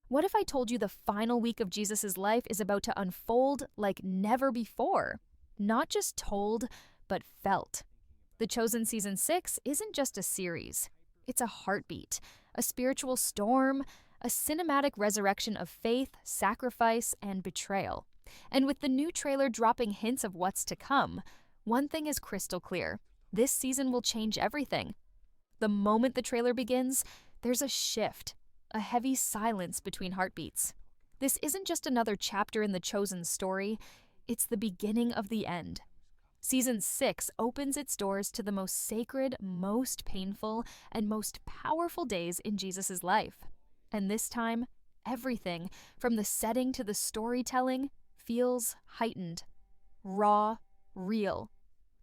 What if I told you the final week of Jesus' life is about to unfold like never before? Not just told, but felt. The Chosen Season 6 isn't just a series, it's a heartbeat, a spiritual storm, a cinematic resurrection of faith, sacrifice, and betrayal. And with the new trailer dropping hints of what's to come, one thing is crystal clear: this season will change everything. The moment the trailer begins, there's a shift, a heavy silence between heartbeats. This isn't just another chapter in the Chosen story, it's the beginning of the end. Season 6 opens its doors to the most sacred, most painful, and most powerful days in Jesus' life. And this time, everything, from the setting to the storytelling, feels heightened, raw, real.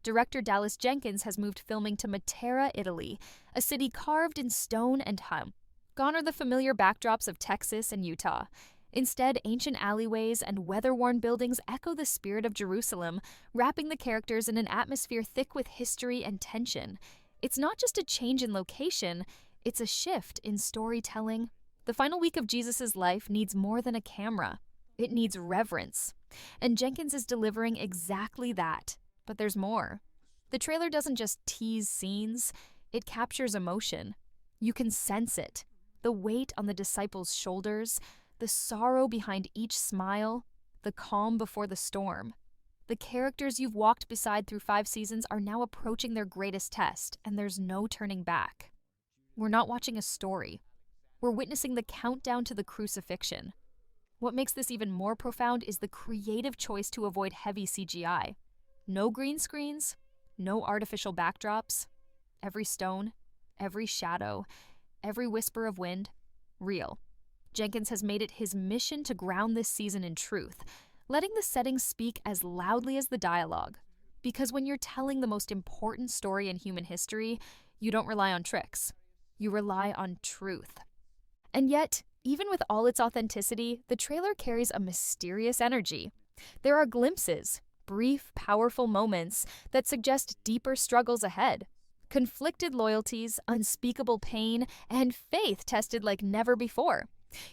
Director Dallas Jenkins has moved filming to Matera, Italy, a city carved in stone and hum. Gone are the familiar backdrops of Texas and Utah. Instead, ancient alleyways and weather-worn buildings echo the spirit of Jerusalem, wrapping the characters in an atmosphere thick with history and tension. It's not just a change in location, it's a shift in storytelling. The final week of Jesus' life needs more than a camera. It needs reverence. And Jenkins is delivering exactly that. But there's more. The trailer doesn't just tease scenes, it captures emotion. You can sense it. The weight on the disciples' shoulders, the sorrow behind each smile, the calm before the storm. The characters you've walked beside through 5 seasons are now approaching their greatest test, and there's no turning back. We're not watching a story. We're witnessing the countdown to the crucifixion. What makes this even more profound is the creative choice to avoid heavy CGI. No green screens, no artificial backdrops. Every stone, every shadow, every whisper of wind, real. Jenkins has made it his mission to ground this season in truth, letting the settings speak as loudly as the dialogue. Because when you're telling the most important story in human history, you don't rely on tricks. You rely on truth. And yet, even with all its authenticity, the trailer carries a mysterious energy. There are glimpses, brief, powerful moments that suggest deeper struggles ahead. Conflicted loyalties, unspeakable pain, and faith tested like never before.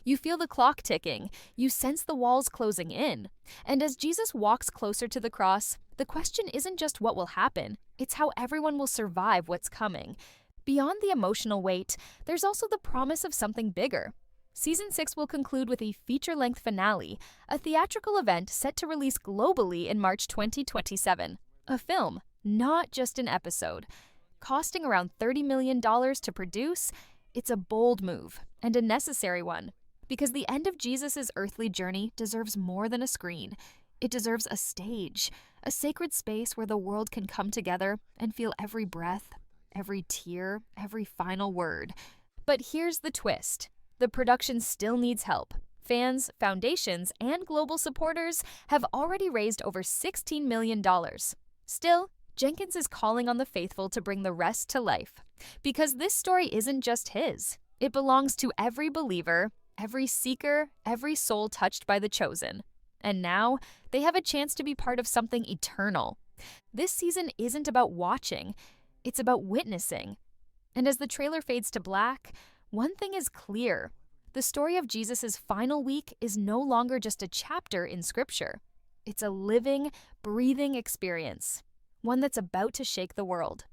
You feel the clock ticking, you sense the walls closing in. And as Jesus walks closer to the cross, the question isn't just what will happen, it's how everyone will survive what's coming. Beyond the emotional weight, there's also the promise of something bigger. Season 6 will conclude with a feature-length finale, a theatrical event set to release globally in March 2027. A film, not just an episode. Costing around $30 million to produce, it's a bold move, and a necessary one. Because the end of Jesus' earthly journey deserves more than a screen. It deserves a stage, a sacred space where the world can come together and feel every breath, every tear, every final word. But here's the twist. The production still needs help. Fans, foundations, and global supporters have already raised over $16 million. Still, Jenkins is calling on the faithful to bring the rest to life. Because this story isn't just his. It belongs to every believer, every seeker, every soul touched by the Chosen. And now, they have a chance to be part of something eternal. This season isn't about watching, it's about witnessing. And as the trailer fades to black, one thing is clear. The story of Jesus' final week is no longer just a chapter in Scripture. It's a living, breathing experience, one that's about to shake the world.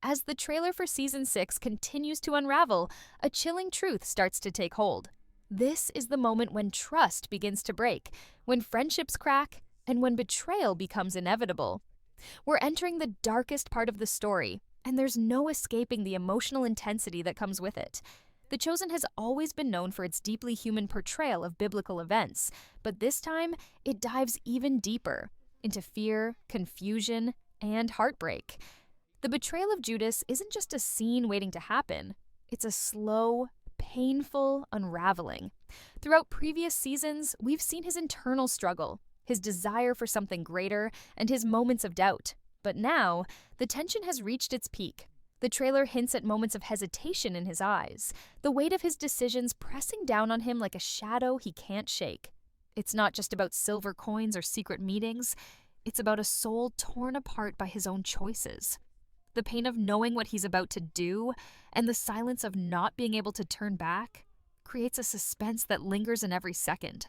As the trailer for Season 6 continues to unravel, a chilling truth starts to take hold. This is the moment when trust begins to break, when friendships crack, and when betrayal becomes inevitable. We're entering the darkest part of the story, and there's no escaping the emotional intensity that comes with it. The Chosen has always been known for its deeply human portrayal of biblical events, but this time, it dives even deeper into fear, confusion, and heartbreak. The betrayal of Judas isn't just a scene waiting to happen. It's a slow, painful unraveling. Throughout previous seasons, we've seen his internal struggle, his desire for something greater, and his moments of doubt. But now, the tension has reached its peak. The trailer hints at moments of hesitation in his eyes, the weight of his decisions pressing down on him like a shadow he can't shake. It's not just about silver coins or secret meetings. It's about a soul torn apart by his own choices. The pain of knowing what he's about to do, and the silence of not being able to turn back, creates a suspense that lingers in every second.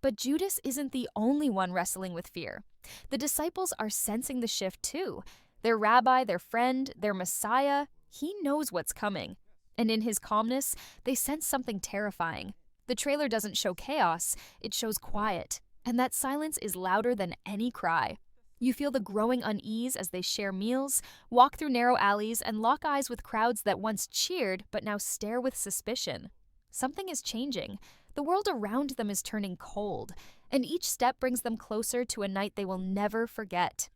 But Judas isn't the only one wrestling with fear. The disciples are sensing the shift too. Their rabbi, their friend, their Messiah, he knows what's coming. And in his calmness, they sense something terrifying. The trailer doesn't show chaos, it shows quiet. And that silence is louder than any cry. You feel the growing unease as they share meals, walk through narrow alleys, and lock eyes with crowds that once cheered but now stare with suspicion. Something is changing. The world around them is turning cold, and each step brings them closer to a night they will never forget.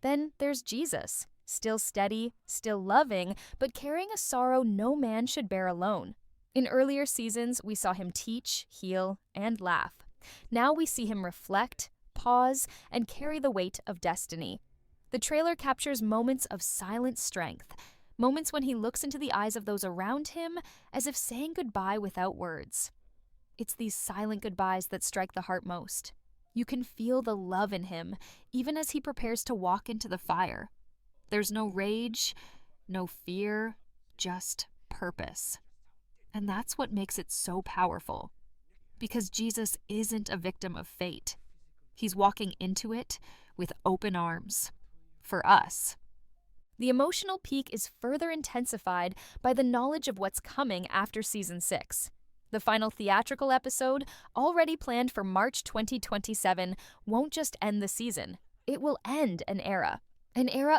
Then there's Jesus, still steady, still loving, but carrying a sorrow no man should bear alone. In earlier seasons, we saw him teach, heal, and laugh. Now we see him reflect, pause, and carry the weight of destiny. The trailer captures moments of silent strength, moments when he looks into the eyes of those around him as if saying goodbye without words. It's these silent goodbyes that strike the heart most. You can feel the love in him, even as he prepares to walk into the fire. There's no rage, no fear, just purpose. And that's what makes it so powerful. Because Jesus isn't a victim of fate. He's walking into it with open arms. For us. The emotional peak is further intensified by the knowledge of what's coming after season 6. The final theatrical episode, already planned for March 2027, won't just end the season. It will end an era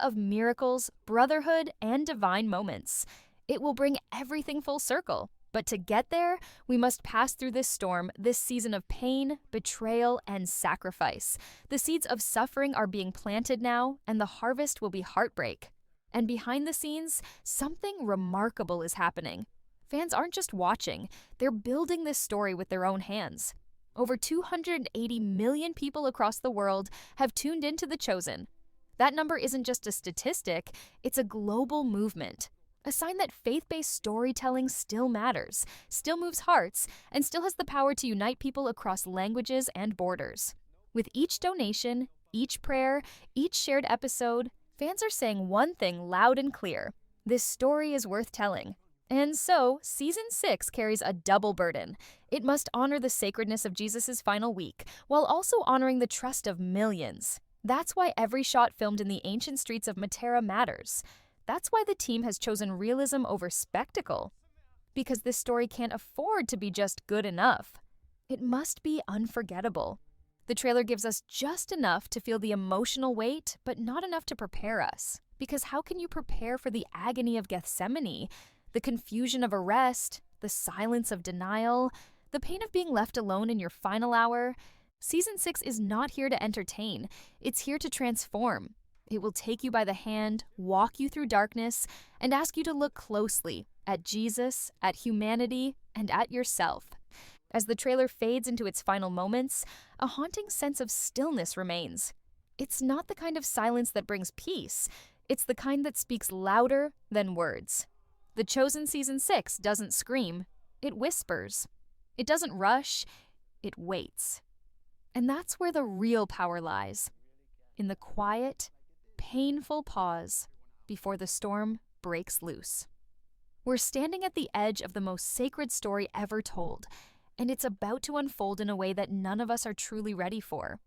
of miracles, brotherhood, and divine moments. It will bring everything full circle. But to get there, we must pass through this storm, this season of pain, betrayal, and sacrifice. The seeds of suffering are being planted now, and the harvest will be heartbreak. And behind the scenes, something remarkable is happening. Fans aren't just watching, they're building this story with their own hands. Over 280 million people across the world have tuned into The Chosen. That number isn't just a statistic, it's a global movement. A sign that faith-based storytelling still matters, still moves hearts, and still has the power to unite people across languages and borders. With each donation, each prayer, each shared episode, fans are saying one thing loud and clear: this story is worth telling. And so, Season 6 carries a double burden. It must honor the sacredness of Jesus' final week, while also honoring the trust of millions. That's why every shot filmed in the ancient streets of Matera matters. That's why the team has chosen realism over spectacle. Because this story can't afford to be just good enough. It must be unforgettable. The trailer gives us just enough to feel the emotional weight, but not enough to prepare us. Because how can you prepare for the agony of Gethsemane, the confusion of arrest, the silence of denial, the pain of being left alone in your final hour? Season 6 is not here to entertain. It's here to transform. It will take you by the hand, walk you through darkness, and ask you to look closely at Jesus, at humanity, and at yourself. As the trailer fades into its final moments, a haunting sense of stillness remains. It's not the kind of silence that brings peace. It's the kind that speaks louder than words. The Chosen Season 6 doesn't scream. It whispers. It doesn't rush. It waits. And that's where the real power lies. In the quiet, painful pause before the storm breaks loose. We're standing at the edge of the most sacred story ever told, and it's about to unfold in a way that none of us are truly ready for.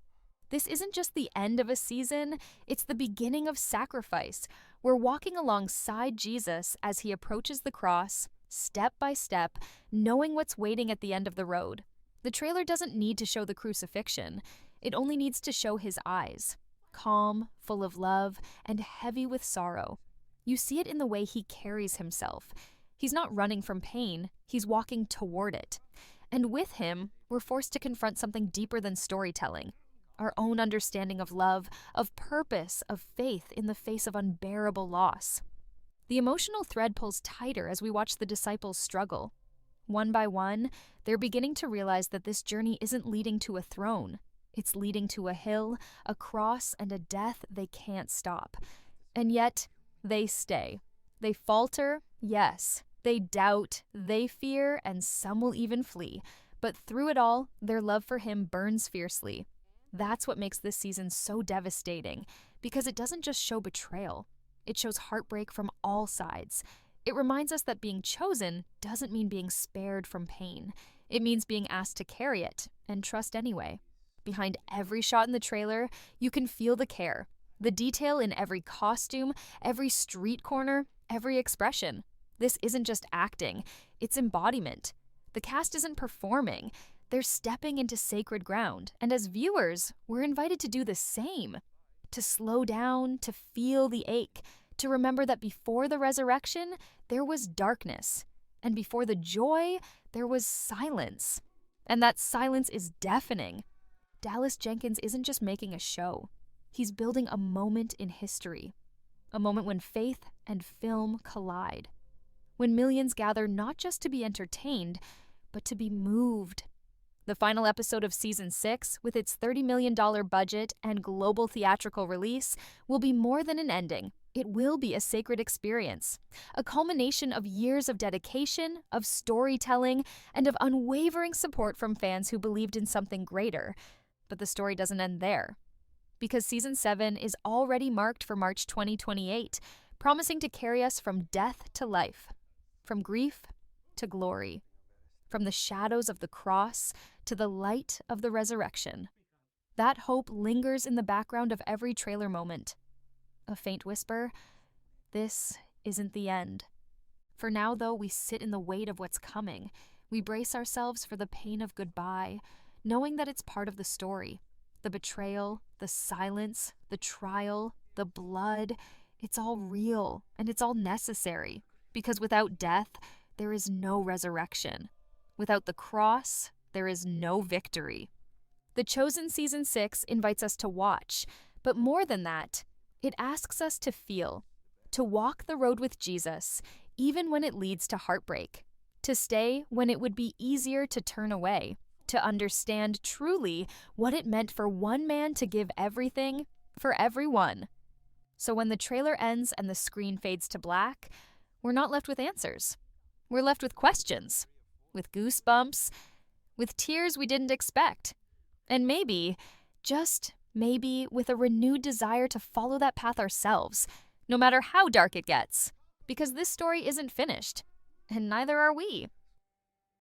This isn't just the end of a season, it's the beginning of sacrifice. We're walking alongside Jesus as he approaches the cross, step by step, knowing what's waiting at the end of the road. The trailer doesn't need to show the crucifixion. It only needs to show his eyes. Calm, full of love, and heavy with sorrow. You see it in the way he carries himself. He's not running from pain, he's walking toward it. And with him, we're forced to confront something deeper than storytelling. Our own understanding of love, of purpose, of faith in the face of unbearable loss. The emotional thread pulls tighter as we watch the disciples struggle. One by one, they're beginning to realize that this journey isn't leading to a throne. It's leading to a hill, a cross, and a death they can't stop. And yet, they stay. They falter, yes. They doubt, they fear, and some will even flee. But through it all, their love for him burns fiercely. That's what makes this season so devastating, because it doesn't just show betrayal. It shows heartbreak from all sides. It reminds us that being chosen doesn't mean being spared from pain. It means being asked to carry it and trust anyway. Behind every shot in the trailer, you can feel the care, the detail in every costume, every street corner, every expression. This isn't just acting, it's embodiment. The cast isn't performing, they're stepping into sacred ground, and as viewers, we're invited to do the same. To slow down, to feel the ache, to remember that before the resurrection, there was darkness, and before the joy, there was silence. And that silence is deafening. Dallas Jenkins isn't just making a show. He's building a moment in history. A moment when faith and film collide. When millions gather not just to be entertained, but to be moved. The final episode of Season 6, with its $30 million budget and global theatrical release, will be more than an ending. It will be a sacred experience, a culmination of years of dedication, of storytelling, and of unwavering support from fans who believed in something greater. But the story doesn't end there. Because Season 7 is already marked for March 2028, promising to carry us from death to life, from grief to glory, from the shadows of the cross to the light of the resurrection. That hope lingers in the background of every trailer moment. A faint whisper, this isn't the end. For now, though, we sit in the weight of what's coming. We brace ourselves for the pain of goodbye, knowing that it's part of the story. The betrayal, the silence, the trial, the blood, it's all real and it's all necessary. Because without death, there is no resurrection. Without the cross, there is no victory. The Chosen Season 6 invites us to watch, but more than that, it asks us to feel, to walk the road with Jesus, even when it leads to heartbreak, to stay when it would be easier to turn away, to understand truly what it meant for one man to give everything for everyone. So when the trailer ends and the screen fades to black, we're not left with answers. We're left with questions, with goosebumps, with tears we didn't expect, and maybe, just maybe, with a renewed desire to follow that path ourselves, no matter how dark it gets, because this story isn't finished, and neither are we.